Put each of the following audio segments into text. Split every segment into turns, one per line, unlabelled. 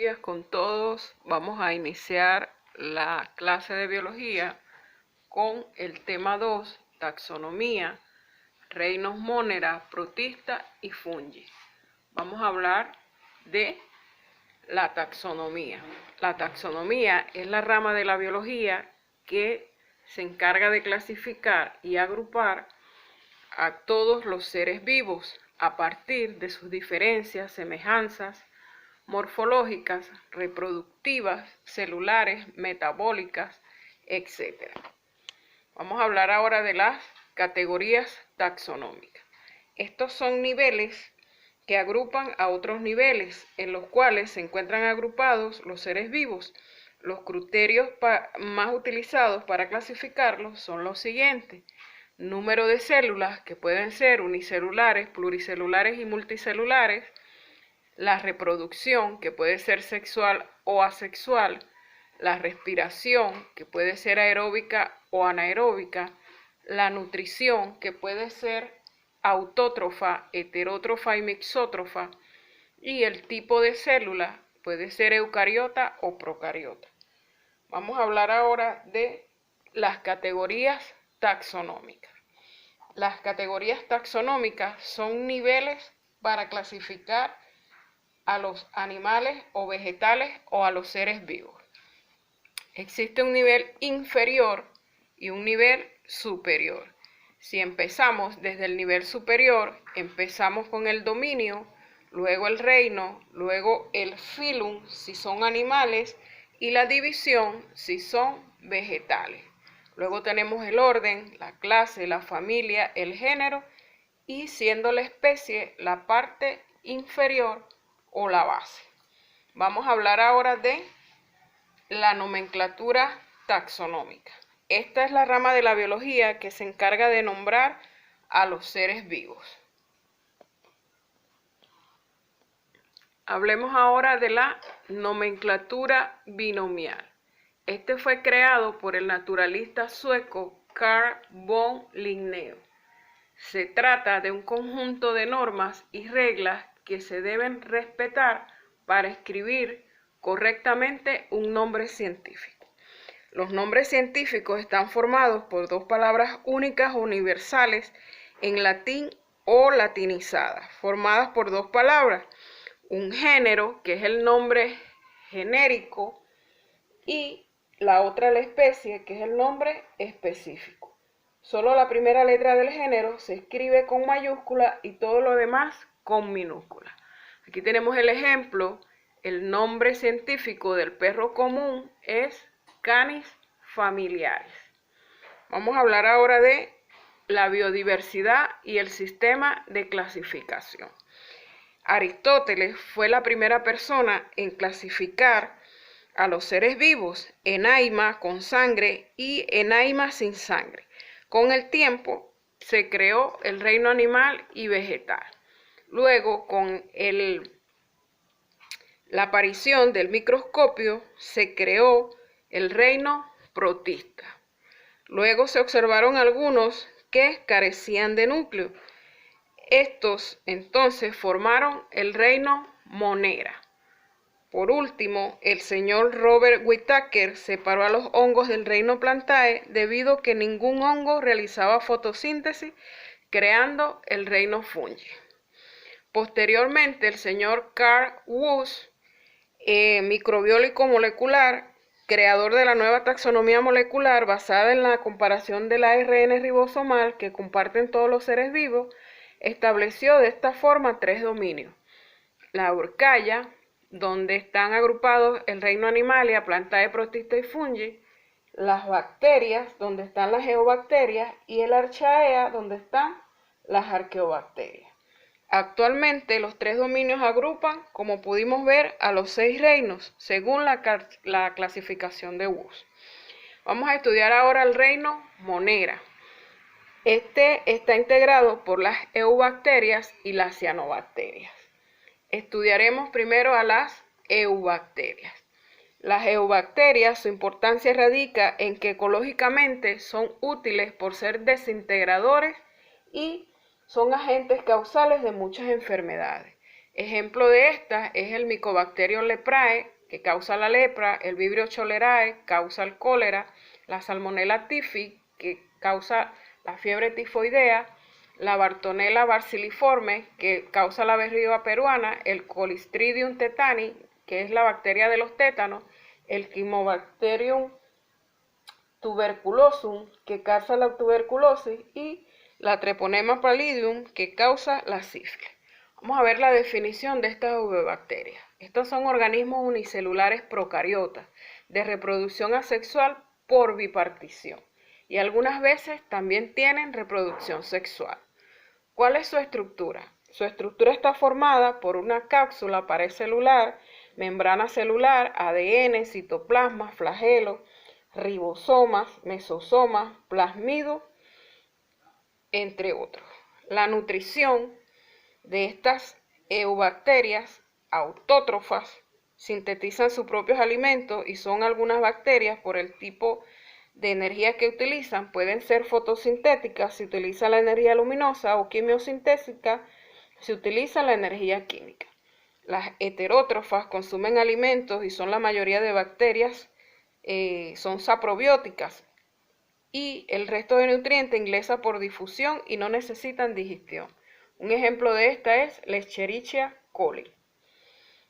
días con todos. Vamos a iniciar la clase de biología con el tema 2, taxonomía, reinos Monera, protista y fungi. Vamos a hablar de la taxonomía. La taxonomía es la rama de la biología que se encarga de clasificar y agrupar a todos los seres vivos a partir de sus diferencias, semejanzas morfológicas, reproductivas, celulares, metabólicas, etc. Vamos a hablar ahora de las categorías taxonómicas. Estos son niveles que agrupan a otros niveles en los cuales se encuentran agrupados los seres vivos. Los criterios más utilizados para clasificarlos son los siguientes: número de células, que pueden ser unicelulares, pluricelulares y multicelulares; la reproducción, que puede ser sexual o asexual; la respiración, que puede ser aeróbica o anaeróbica; la nutrición, que puede ser autótrofa, heterótrofa y mixótrofa; y el tipo de célula, puede ser eucariota o procariota. Vamos a hablar ahora de las categorías taxonómicas. Las categorías taxonómicas son niveles para clasificar a los animales o vegetales o a los seres vivos. Existe un nivel inferior y un nivel superior. Si empezamos desde el nivel superior, empezamos con el dominio, luego el reino, luego el filum si son animales y la división si son vegetales. Luego tenemos el orden, la clase, la familia, el género y, siendo la especie, la parte inferior o la base. Vamos a hablar ahora de la nomenclatura taxonómica. Esta es la rama de la biología que se encarga de nombrar a los seres vivos. Hablemos ahora de la nomenclatura binomial. Este fue creado por el naturalista sueco Carl von Linné. Se trata de un conjunto de normas y reglas que se deben respetar para escribir correctamente un nombre científico. Los nombres científicos están formados por dos palabras únicas o universales en latín o latinizadas, formadas por dos palabras: un género, que es el nombre genérico, y la otra la especie, que es el nombre específico. Solo la primera letra del género se escribe con mayúscula y todo lo demás con minúscula. Aquí tenemos el ejemplo. El nombre científico del perro común es Canis familiaris. Vamos a hablar ahora de la biodiversidad y el sistema de clasificación. Aristóteles fue la primera persona en clasificar a los seres vivos: enaima con sangre y enaima sin sangre. Con el tiempo se creó el reino animal y vegetal. Luego, con la aparición del microscopio, se creó el reino protista. Luego se observaron algunos que carecían de núcleo. Estos entonces formaron el reino Monera. Por último, el señor Robert Whittaker separó a los hongos del reino Plantae debido a que ningún hongo realizaba fotosíntesis, creando el reino Fungi. Posteriormente, el señor Carl Woese, microbiólogo molecular, creador de la nueva taxonomía molecular basada en la comparación del ARN ribosomal que comparten todos los seres vivos, estableció de esta forma tres dominios: la Urcaya, donde están agrupados el reino Animalia, Plantae, Protista y Fungi; las bacterias, donde están las geobacterias; y el Archaea, donde están las arqueobacterias. Actualmente los tres dominios agrupan, como pudimos ver, a los 6 reinos, según la clasificación de Woese. Vamos a estudiar ahora el reino Monera. Este está integrado por las eubacterias y las cianobacterias. Estudiaremos primero a las eubacterias. Las eubacterias, su importancia radica en que ecológicamente son útiles por ser desintegradores y son agentes causales de muchas enfermedades. Ejemplo de estas es el Mycobacterium leprae, que causa la lepra, el Vibrio cholerae, causa el cólera, la Salmonella typhi, que causa la fiebre tifoidea, la Bartonella bacilliforme, que causa la berríola peruana, el Clostridium tetani, que es la bacteria de los tétanos, el Chymobacterium tuberculosum, que causa la tuberculosis, y la Treponema pallidum, que causa la sífilis. Vamos a ver la definición de estas eubacterias. Estos son organismos unicelulares procariotas de reproducción asexual por bipartición y algunas veces también tienen reproducción sexual. ¿Cuál es su estructura? Su estructura está formada por una cápsula parecelular, membrana celular, ADN, citoplasma, flagelo, ribosomas, mesosomas, plasmido, entre otros. La nutrición de estas eubacterias autótrofas sintetizan sus propios alimentos y son algunas bacterias por el tipo de energía que utilizan. Pueden ser fotosintéticas si utilizan la energía luminosa o quimiosintética si utilizan la energía química. Las heterótrofas consumen alimentos y son la mayoría de bacterias, son saprobióticas y el resto de nutrientes ingresa por difusión y no necesitan digestión. Un ejemplo de esta es la Escherichia coli.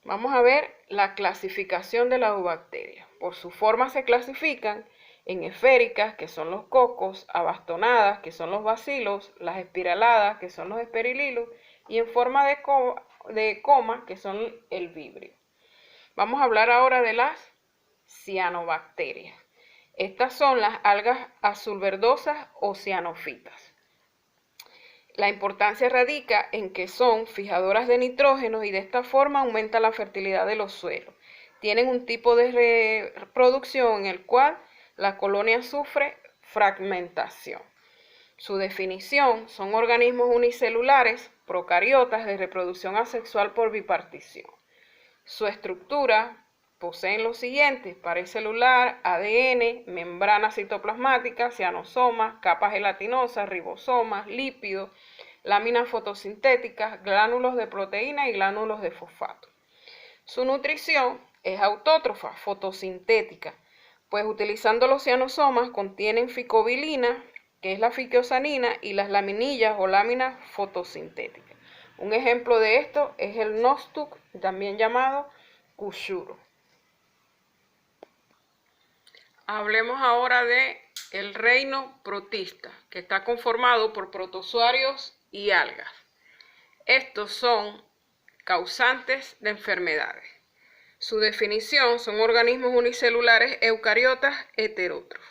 Vamos a ver la clasificación de las eubacterias. Por su forma se clasifican en esféricas, que son los cocos, abastonadas, que son los bacilos, las espiraladas, que son los esperililos, y en forma de coma, que son el vibrio. Vamos a hablar ahora de las cianobacterias. Estas son las algas azulverdosas o cianofitas. La importancia radica en que son fijadoras de nitrógeno y de esta forma aumenta la fertilidad de los suelos. Tienen un tipo de reproducción en el cual la colonia sufre fragmentación. Su definición son organismos unicelulares procariotas de reproducción asexual por bipartición. Su estructura poseen los siguientes: pared celular, ADN, membrana citoplasmática, cianosomas, capas gelatinosas, ribosomas, lípidos, láminas fotosintéticas, glánulos de proteína y glánulos de fosfato. Su nutrición es autótrofa, fotosintética, pues utilizando los cianosomas contienen ficobilina, que es la ficiosanina, y las laminillas o láminas fotosintéticas. Un ejemplo de esto es el nostoc, también llamado cushuro. Hablemos ahora de el reino protista, que está conformado por protozoarios y algas. Estos son causantes de enfermedades. Su definición son organismos unicelulares eucariotas heterótrofos.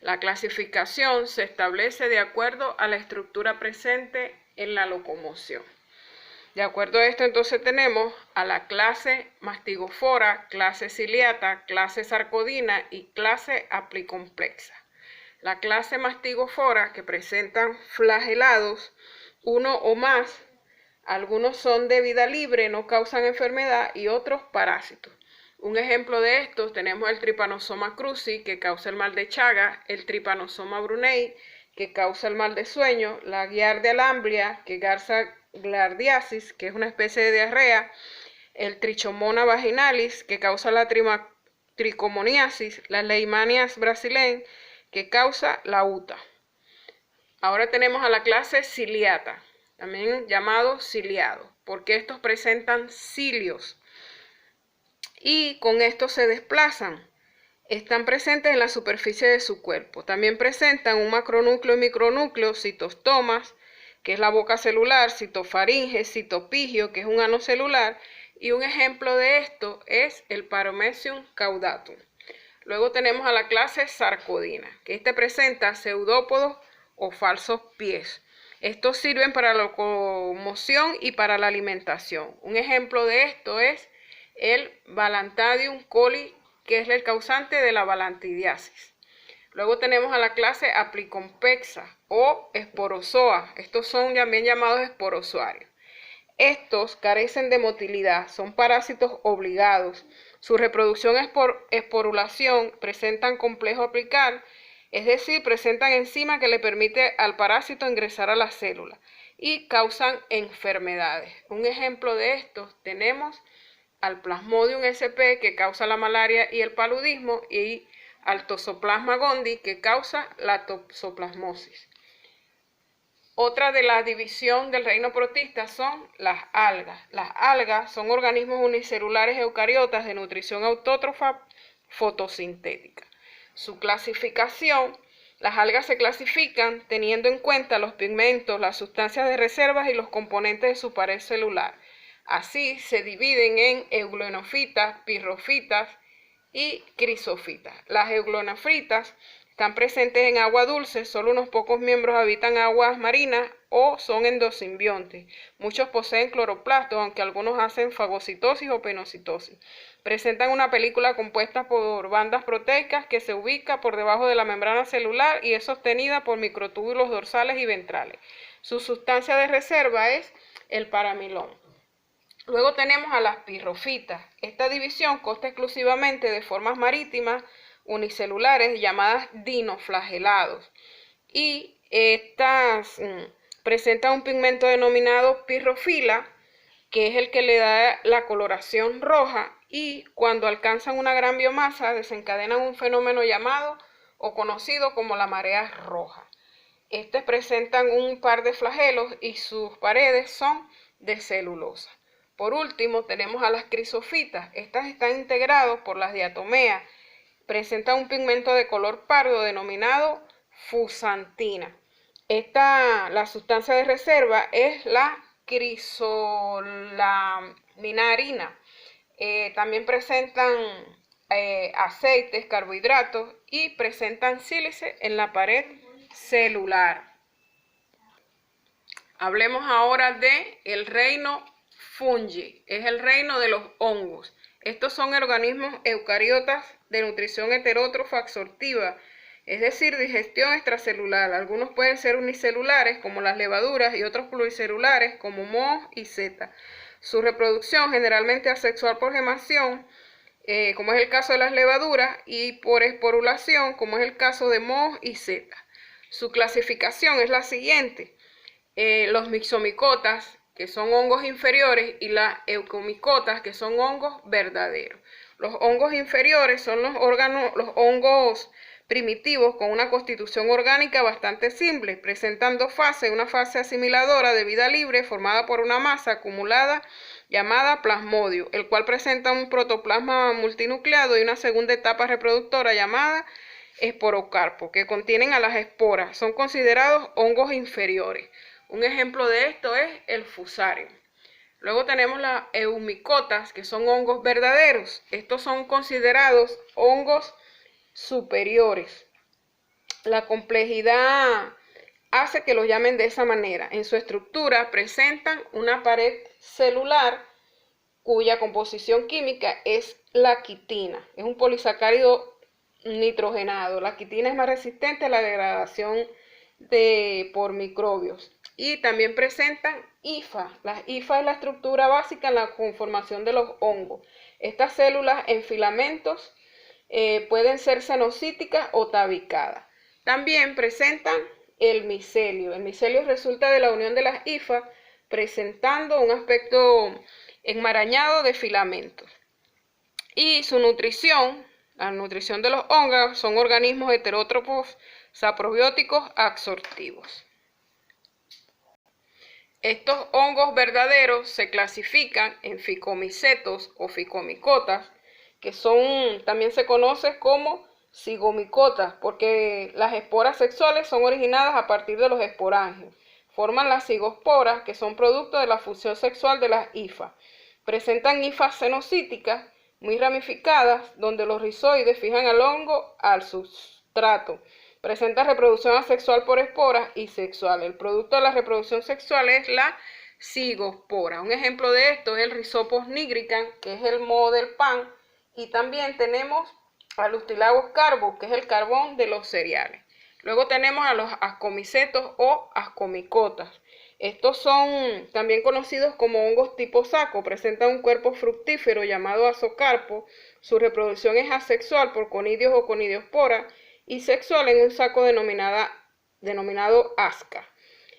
La clasificación se establece de acuerdo a la estructura presente en la locomoción. De acuerdo a esto, entonces tenemos a la clase Mastigofora, clase Ciliata, clase Sarcodina y clase Aplicomplexa. La clase Mastigofora, que presentan flagelados, uno o más, algunos son de vida libre, no causan enfermedad, y otros parásitos. Un ejemplo de estos tenemos el Trypanosoma cruzi, que causa el mal de Chagas, el Trypanosoma brunei, que causa el mal de sueño, la Giardia lamblia, que causa giardiasis, que es una especie de diarrea, el Trichomona vaginalis, que causa la tricomoniasis, las Leishmanias brasileñas, que causa la UTA. Ahora tenemos a la clase ciliata, también llamado ciliado, porque estos presentan cilios y con estos se desplazan. Están presentes en la superficie de su cuerpo. También presentan un macronúcleo y micronúcleo, citostomas, que es la boca celular, citofaringe, citopigio, que es un ano celular, y un ejemplo de esto es el Paramecium caudatum. Luego tenemos a la clase Sarcodina, que presenta pseudópodos o falsos pies. Estos sirven para la locomoción y para la alimentación. Un ejemplo de esto es el Ballantadium coli, que es el causante de la balantidiasis. Luego tenemos a la clase Aplicomplexa o esporozoa. Estos son también llamados esporozoarios. Estos carecen de motilidad, son parásitos obligados. Su reproducción es por esporulación, presentan complejo apical, es decir, presentan enzima que le permite al parásito ingresar a la célula y causan enfermedades. Un ejemplo de estos tenemos al Plasmodium sp, que causa la malaria y el paludismo, y al Toxoplasma gondii, que causa la toxoplasmosis. Otra de la división del reino protista son las algas. Las algas son organismos unicelulares eucariotas de nutrición autótrofa fotosintética. Su clasificación: las algas se clasifican teniendo en cuenta los pigmentos, las sustancias de reserva y los componentes de su pared celular. Así se dividen en euglonofitas, pirrofitas y crisofitas. Las euglonofitas están presentes en agua dulce, solo unos pocos miembros habitan aguas marinas o son endosimbiontes. Muchos poseen cloroplastos, aunque algunos hacen fagocitosis o penocitosis. Presentan una película compuesta por bandas proteicas que se ubica por debajo de la membrana celular y es sostenida por microtúbulos dorsales y ventrales. Su sustancia de reserva es el paramilón. Luego tenemos a las pirrofitas. Esta división consta exclusivamente de formas marítimas unicelulares llamadas dinoflagelados, y estas presentan un pigmento denominado pirrofila, que es el que le da la coloración roja, y cuando alcanzan una gran biomasa desencadenan un fenómeno llamado o conocido como la marea roja. Estas presentan un par de flagelos y sus paredes son de celulosa. Por último tenemos a las crisofitas. Estas están integradas por las diatomeas. Presenta un pigmento de color pardo denominado fusantina. La sustancia de reserva es la crisolaminarina. También presentan aceites, carbohidratos y presentan sílice en la pared celular. Hablemos ahora de el reino fungi. Es el reino de los hongos. Estos son organismos eucariotas de nutrición heterótrofa absortiva, es decir, digestión extracelular. Algunos pueden ser unicelulares, como las levaduras, y otros pluricelulares, como mohos y setas. Su reproducción generalmente asexual por gemación, como es el caso de las levaduras, y por esporulación, como es el caso de mohos y setas. Su clasificación es la siguiente: los mixomicotas, que son hongos inferiores, y las eucomicotas, que son hongos verdaderos. Los hongos inferiores son los hongos primitivos con una constitución orgánica bastante simple. Presentan dos fases: una fase asimiladora de vida libre formada por una masa acumulada llamada plasmodio, el cual presenta un protoplasma multinucleado, y una segunda etapa reproductora llamada esporocarpo, que contienen a las esporas. Son considerados hongos inferiores. Un ejemplo de esto es el fusarium. Luego tenemos las eumicotas, que son hongos verdaderos. Estos son considerados hongos superiores. La complejidad hace que los llamen de esa manera. En su estructura presentan una pared celular cuya composición química es la quitina. Es un polisacárido nitrogenado. La quitina es más resistente a la degradación por microbios. Y también presentan hifa. La hifa es la estructura básica en la conformación de los hongos. Estas células en filamentos pueden ser cenocíticas o tabicadas. También presentan el micelio. El micelio resulta de la unión de las hifas, presentando un aspecto enmarañado de filamentos. Y su nutrición, la nutrición de los hongos, son organismos heterótrofos saprobióticos absortivos. Estos hongos verdaderos se clasifican en ficomicetos o ficomicotas, que también se conoce como cigomicotas, porque las esporas sexuales son originadas a partir de los esporangios. Forman las cigosporas, que son producto de la función sexual de las hifas. Presentan hifas cenocíticas muy ramificadas, donde los rizoides fijan al hongo al sustrato. Presenta reproducción asexual por esporas y sexual. El producto de la reproducción sexual es la cigospora. Un ejemplo de esto es el Rhizopus nigricans, que es el moho del pan, y también tenemos al Ustilabos carbos, que es el carbón de los cereales. Luego tenemos a los ascomicetos o ascomicotas. Estos son también conocidos como hongos tipo saco. Presentan un cuerpo fructífero llamado azocarpo. Su reproducción es asexual por conidios o conidiosporas y sexual en un saco denominado asca.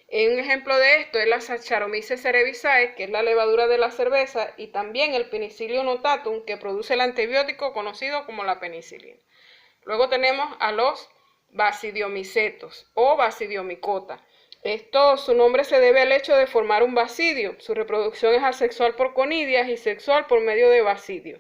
Un ejemplo de esto es la Saccharomyces cerevisiae, que es la levadura de la cerveza, y también el Penicillium notatum, que produce el antibiótico conocido como la penicilina. Luego tenemos a los basidiomicetos o basidiomicota. Esto, su nombre se debe al hecho de formar un basidio. Su reproducción es asexual por conidias y sexual por medio de basidios.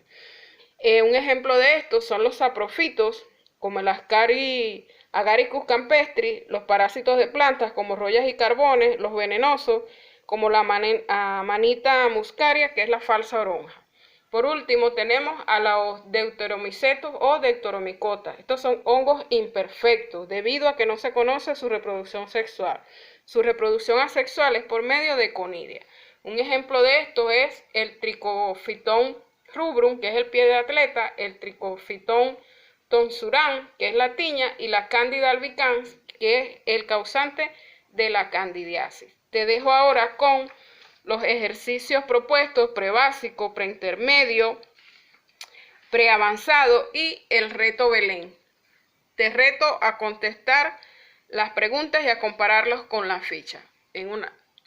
Un ejemplo de esto son los saprofitos, como el Agaricus campestris, los parásitos de plantas como rollas y carbones, los venenosos, como la Amanita muscaria, que es la falsa oronja. Por último, tenemos a los deuteromicetos o deuteromicota. Estos son hongos imperfectos, debido a que no se conoce su reproducción sexual. Su reproducción asexual es por medio de conidia. Un ejemplo de esto es el Trichophyton rubrum, que es el pie de atleta, el Trichophyton tonsuram, que es la tiña, y la Candida albicans, que es el causante de la candidiasis. Te dejo ahora con los ejercicios propuestos, prebásico, preintermedio, preavanzado y el reto Belén. Te reto a contestar las preguntas y a compararlos con la ficha.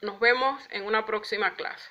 Nos vemos en una próxima clase.